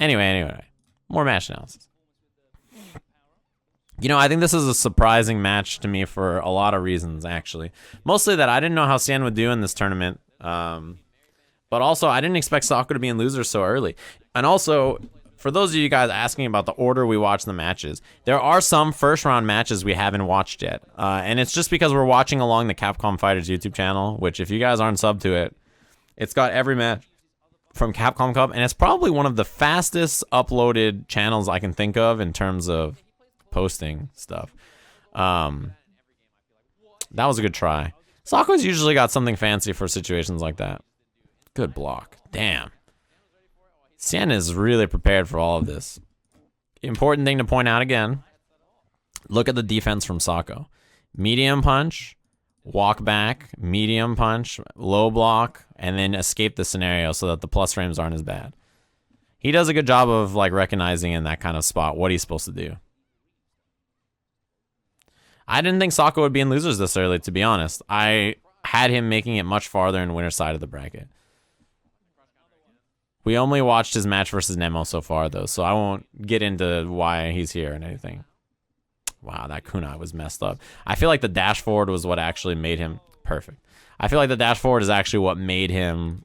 Anyway. More match analysis. You know, I think this is a surprising match to me for a lot of reasons, actually. Mostly that I didn't know how Xian would do in this tournament. But also, I didn't expect Sako to be in losers so early. And also, for those of you guys asking about the order we watch the matches, there are some first-round matches we haven't watched yet. And it's just because we're watching along the Capcom Fighters YouTube channel, which if you guys aren't subbed to it, it's got every match from Capcom Cup, and it's probably one of the fastest uploaded channels I can think of in terms of posting stuff. That was a good try. Sako's usually got something fancy for situations like that. Good block. Damn. Xian is really prepared for all of this. Important thing to point out again, look at the defense from Sako. Medium punch, walk back, medium punch, low block, and then escape the scenario so that the plus frames aren't as bad. He does a good job of like recognizing in that kind of spot what he's supposed to do. I didn't think Sako would be in losers this early, to be honest. I had him making it much farther in winner's side of the bracket. We only watched his match versus Nemo so far, though, so I won't get into why he's here and anything. Wow, that kunai was messed up. I feel like the dash forward was what actually made him perfect. I feel like the dash forward is actually what made him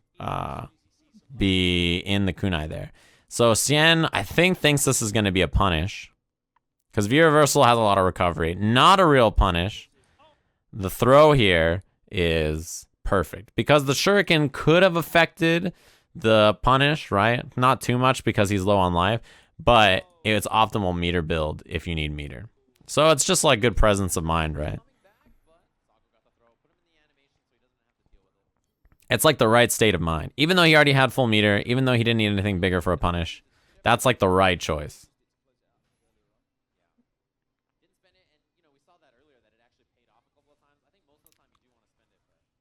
be in the kunai there. So Xian, I think, thinks this is going to be a punish. Because V reversal has a lot of recovery. Not a real punish. The throw here is perfect. Because the shuriken could have affected the punish, right? Not too much because he's low on life. But it's optimal meter build if you need meter. So it's just like good presence of mind, right? It's like the right state of mind. Even though he already had full meter, even though he didn't need anything bigger for a punish, that's like the right choice.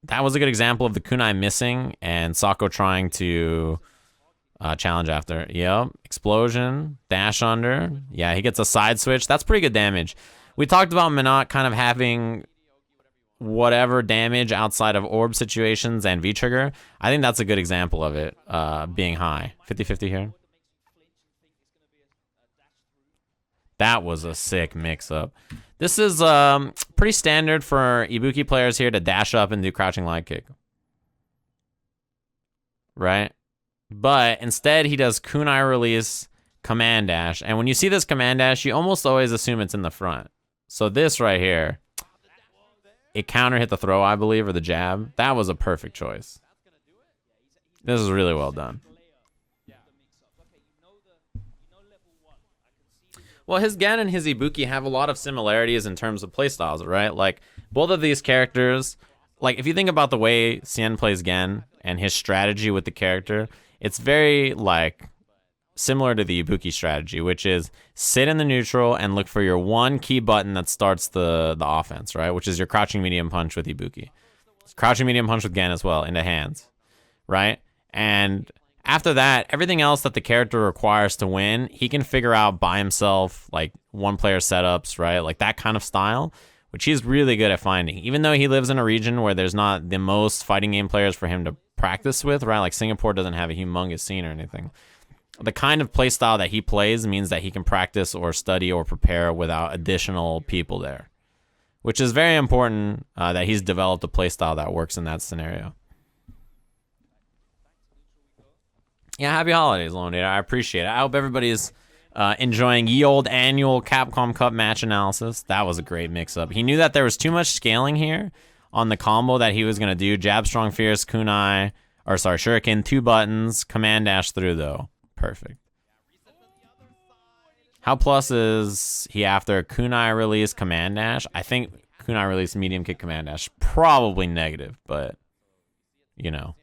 That was a good example of the kunai missing and Sako trying to challenge after. Yep. Explosion. Dash under. Yeah, he gets a side switch. That's pretty good damage. We talked about Minot kind of having whatever damage outside of orb situations and V-trigger. I think that's a good example of it being high. 50-50 here. That was a sick mix-up. This is pretty standard for Ibuki players here to dash up and do crouching leg kick. Right? But instead, he does kunai release, command dash. And when you see this command dash, you almost always assume it's in the front. So this right here, it counter hit the throw, I believe, or the jab. That was a perfect choice. This is really well done. Well, his Gen and his Ibuki have a lot of similarities in terms of playstyles, right? Like, both of these characters, like, if you think about the way Xian plays Gen and his strategy with the character, it's very, like, similar to the Ibuki strategy, which is sit in the neutral and look for your one key button that starts the offense, right? Which is your crouching medium punch with Ibuki. Crouching medium punch with Gen as well, into hands, right? And after that, everything else that the character requires to win, he can figure out by himself, like one-player setups, right? Like that kind of style, which he's really good at finding. Even though he lives in a region where there's not the most fighting game players for him to practice with, right? Like Singapore doesn't have a humongous scene or anything. The kind of play style that he plays means that he can practice or study or prepare without additional people there, which is very important that he's developed a play style that works in that scenario. Yeah, happy holidays, Lone Data. I appreciate it. I hope everybody's enjoying ye old annual Capcom Cup match analysis. That was a great mix-up. He knew that there was too much scaling here on the combo that he was going to do. Jab, strong, fierce, kunai, or sorry, shuriken, 2 buttons, command dash through, though. Perfect. How plus is he after kunai release, command dash? I think kunai release, medium kick, command dash. Probably negative, but, you know.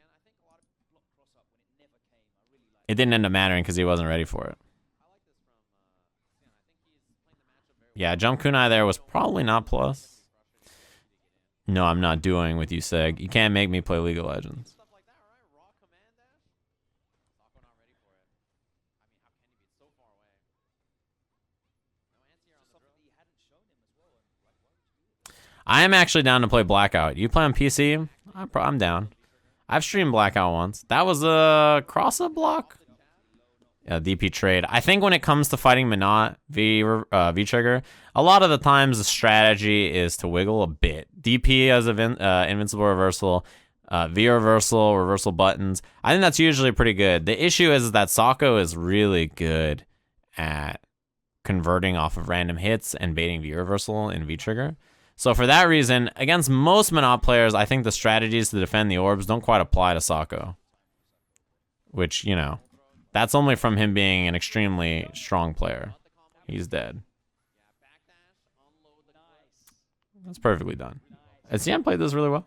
It didn't end up mattering because he wasn't ready for it. Yeah, jump kunai there was probably not plus. No, I'm not doing with you, Seg. You can't make me play League of Legends. I am actually down to play Blackout. You play on PC? I'm down. I've streamed Blackout once. That was a cross-up block? DP trade. I think when it comes to fighting Minot V trigger, a lot of the times the strategy is to wiggle a bit. DP as invincible reversal, V reversal buttons. I think that's usually pretty good. The issue is that Sako is really good at converting off of random hits and baiting V reversal in V trigger. So for that reason, against most Minot players, I think the strategies to defend the orbs don't quite apply to Sako. Which, you know, that's only from him being an extremely strong player. He's dead. That's perfectly done. Has Xian played this really well?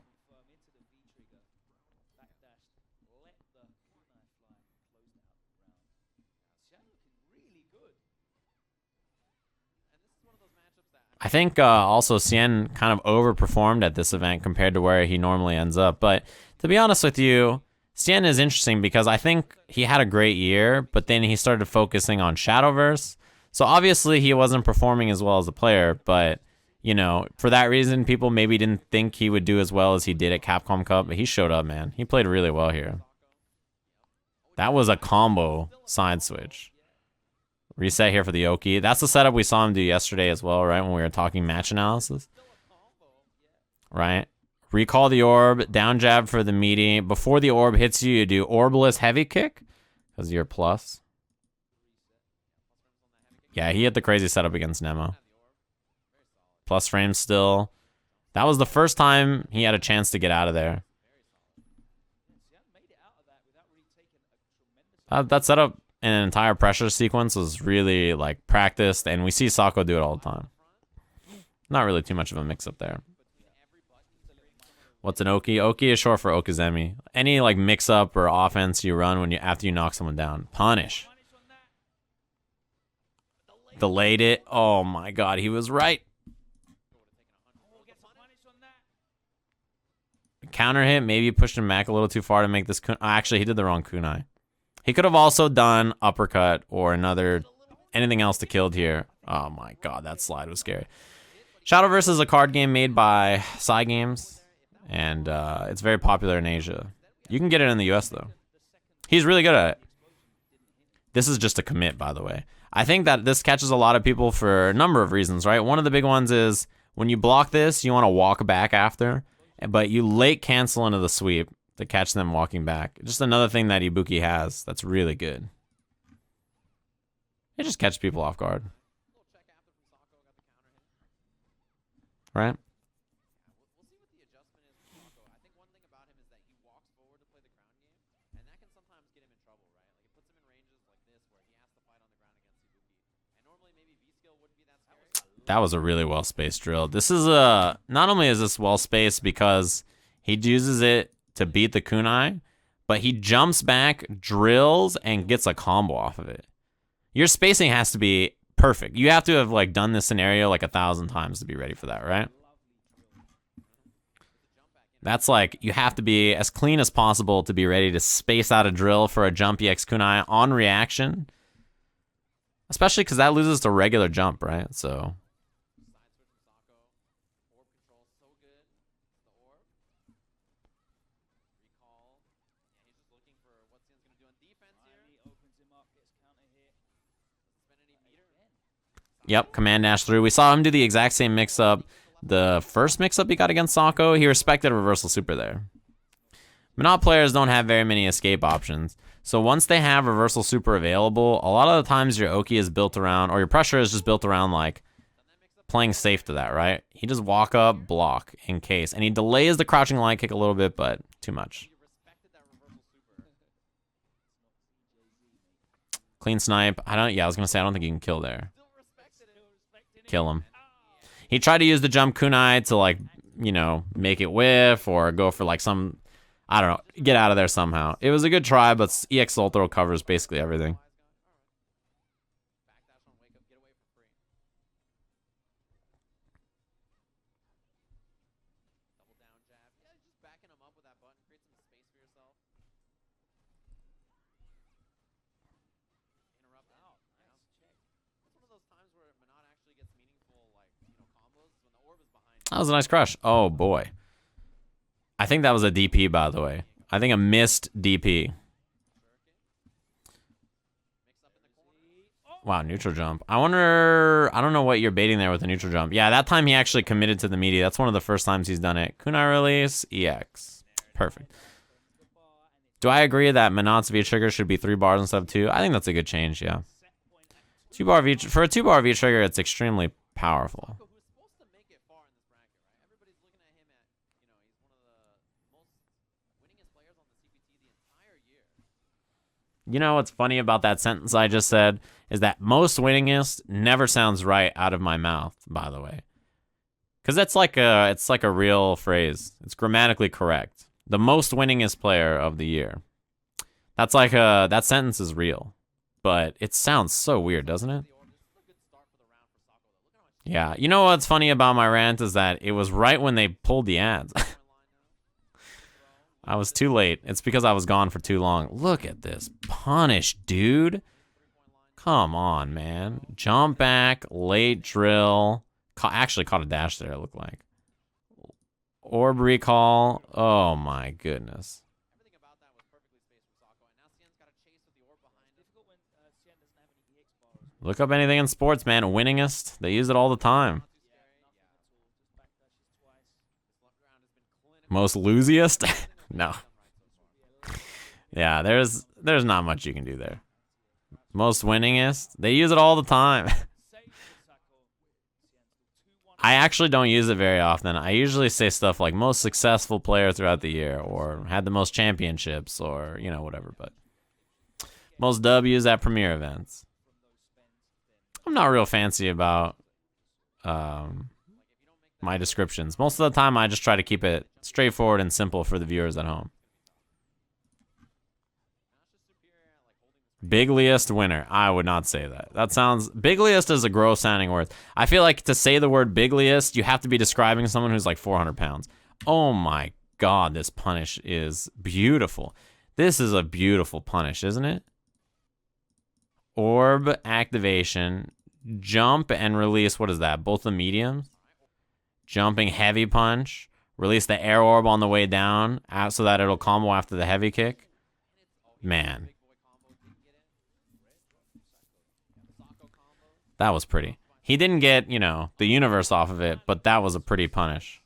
I think also Xian kind of overperformed at this event compared to where he normally ends up. But to be honest with you, Xian is interesting because I think he had a great year, but then he started focusing on Shadowverse. So obviously he wasn't performing as well as a player, but, you know, for that reason, people maybe didn't think he would do as well as he did at Capcom Cup, but he showed up, man. He played really well here. That was a combo side switch. Reset here for the Oki. That's the setup we saw him do yesterday as well, right, when we were talking match analysis. Right? Recall the orb, down jab for the meaty. Before the orb hits you, you do orbless heavy kick, because you're plus. Yeah, he hit the crazy setup against Nemo. Plus frame still. That was the first time he had a chance to get out of there. That setup in an entire pressure sequence was really like practiced, and we see Sako do it all the time. Not really too much of a mix-up there. What's an Oki? Oki is short for Okizemi. Any like mix-up or offense you run when after you knock someone down. Punish. Delayed it. Oh my god, he was right. Counter hit, maybe pushed him back a little too far to make this kunai. Actually, he did the wrong kunai. He could have also done uppercut or anything else to killed here. Oh my god, that slide was scary. Shadowverse is a card game made by Games, and it's very popular in Asia. You can get it in the US though. He's really good at it. This is just a commit, by the way. I think that this catches a lot of people for a number of reasons, right? One of the big ones is when you block this, you want to walk back after, but you late cancel into the sweep to catch them walking back. Just another thing that Ibuki has that's really good. It just catches people off guard. Right? That was a really well-spaced drill. This is not only is this well-spaced because he uses it to beat the kunai, but he jumps back, drills, and gets a combo off of it. Your spacing has to be perfect. You have to have like done this scenario like 1,000 times to be ready for that, right? That's like, you have to be as clean as possible to be ready to space out a drill for a jump EX kunai on reaction. Especially because that loses the regular jump, right? So... Yep, command dash through. We saw him do the exact same mix-up. The first mix-up he got against Sako, he respected a reversal super there. Minot players don't have very many escape options. So once they have reversal super available, a lot of the times your Oki is built around, or your pressure is just built around like playing safe to that, right? He just walk up, block in case. And he delays the crouching line kick a little bit, but too much. Clean snipe. I was gonna say I don't think you can kill there. Kill him. He tried to use the jump kunai to like, you know, make it whiff or go for like some, I don't know, get out of there somehow. It was a good try, but EX Ultra covers basically everything. That was a nice crush. Oh, boy. I think that was a DP, by the way. I think a missed DP. Wow, neutral jump. I wonder... I don't know what you're baiting there with the neutral jump. Yeah, that time he actually committed to the meaty. That's one of the first times he's done it. Kunai release, EX. Perfect. Do I agree that Manat's V-trigger should be 3 bars instead of 2? I think that's a good change, yeah. 2-bar V... For a 2-bar V-trigger, it's extremely powerful. You know what's funny about that sentence I just said is that most winningest never sounds right out of my mouth, by the way. Because it's like a real phrase. It's grammatically correct. The most winningest player of the year. That's like that sentence is real. But it sounds so weird, doesn't it? Yeah, you know what's funny about my rant is that it was right when they pulled the ads. I was too late. It's because I was gone for too long. Look at this punish, dude. Come on, man. Jump back, late drill. Actually caught a dash there, it looked like. Orb recall. Oh, my goodness. Look up anything in sports, man. Winningest. They use it all the time. Most losiest? No. Yeah, there's not much you can do there. Most winningest? They use it all the time. I actually don't use it very often. I usually say stuff like most successful player throughout the year or had the most championships or, you know, whatever. But most W's at premier events. I'm not real fancy about my descriptions. Most of the time, I just try to keep it straightforward and simple for the viewers at home. Bigliest winner. I would not say that. That sounds... Bigliest is a gross sounding word. I feel like to say the word bigliest, you have to be describing someone who's like 400 pounds. Oh my god, this punish is beautiful. This is a beautiful punish, isn't it? Orb activation. Jump and release. What is that? Both the mediums? Jumping heavy punch. Release the air orb on the way down so that it'll combo after the heavy kick. Man. That was pretty. He didn't get, you know, the universe off of it, but that was a pretty punish.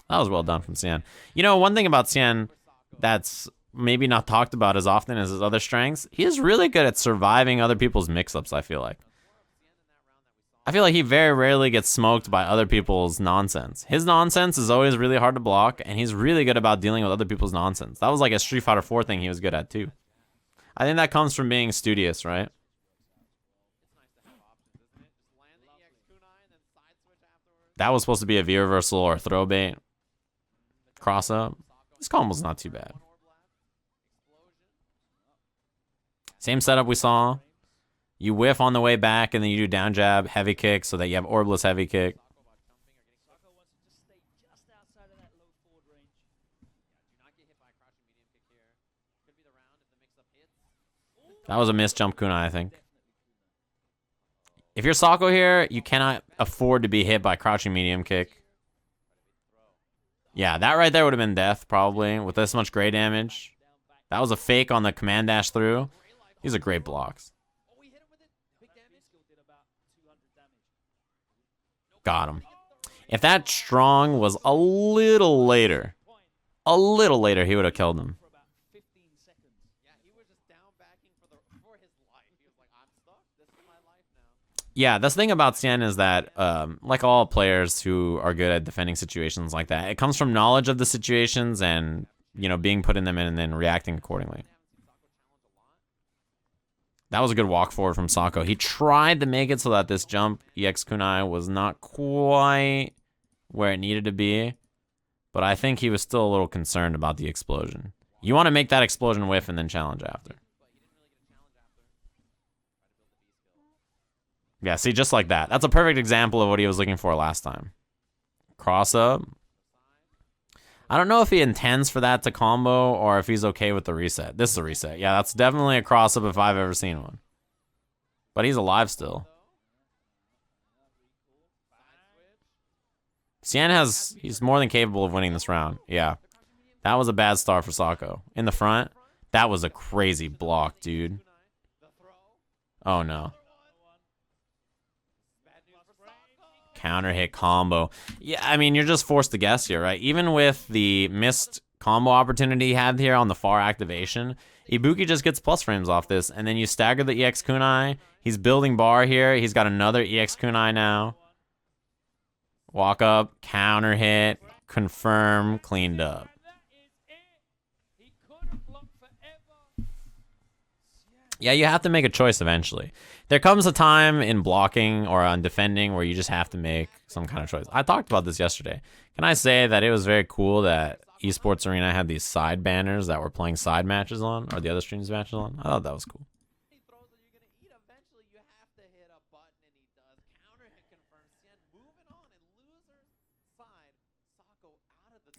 That was well done from Xian. You know, one thing about Xian that's maybe not talked about as often as his other strengths, he is really good at surviving other people's mix-ups, I feel like. I feel like he very rarely gets smoked by other people's nonsense. His nonsense is always really hard to block, and he's really good about dealing with other people's nonsense. That was like a Street Fighter 4 thing he was good at, too. I think that comes from being studious, right? That was supposed to be a V-reversal or a throw bait. Cross up. This combo's not too bad. Same setup we saw. You whiff on the way back, and then you do down jab, heavy kick, so that you have orbless heavy kick. That was a missed jump kunai, I think. If you're Sako here, you cannot afford to be hit by crouching medium kick. Yeah, that right there would have been death, probably, with this much gray damage. That was a fake on the command dash through. These are great blocks. Got him. If that strong was a little later, he would have killed him. Yeah, that's the thing about Xian is that, like all players who are good at defending situations like that, it comes from knowledge of the situations and, you know, being put in them and then reacting accordingly. That was a good walk forward from Sako. He tried to make it so that this jump EX kunai was not quite where it needed to be, but I think he was still a little concerned about the explosion. You want to make that explosion whiff and then challenge after. Yeah, see, just like that. That's a perfect example of what he was looking for last time. Cross up. I don't know if he intends for that to combo or if he's okay with the reset. This is a reset. Yeah, that's definitely a cross up if I've ever seen one. But he's alive still. Xian he's more than capable of winning this round. Yeah. That was a bad start for Sako. In the front. That was a crazy block, dude. Oh, no. Counter hit combo. Yeah, I mean, you're just forced to guess here, right? Even with the missed combo opportunity he had here on the far activation, Ibuki just gets plus frames off this, and then you stagger the EX Kunai. He's building bar here. He's got another EX Kunai now. Walk up, counter hit, confirm, cleaned up. Yeah, you have to make a choice eventually. There comes a time in blocking or on defending where you just have to make some kind of choice. I talked about this yesterday. Can I say that it was very cool that Esports Arena had these side banners that were playing side matches on, or the other streams matches on? I thought that was cool.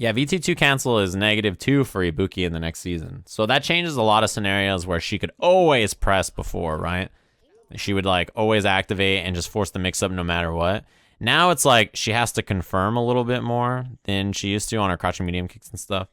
Yeah, VT2 cancel is -2 for Ibuki in the next season. So that changes a lot of scenarios where she could always press before, right? She would like always activate and just force the mix up no matter what. Now it's like she has to confirm a little bit more than she used to on her crouching medium kicks and stuff.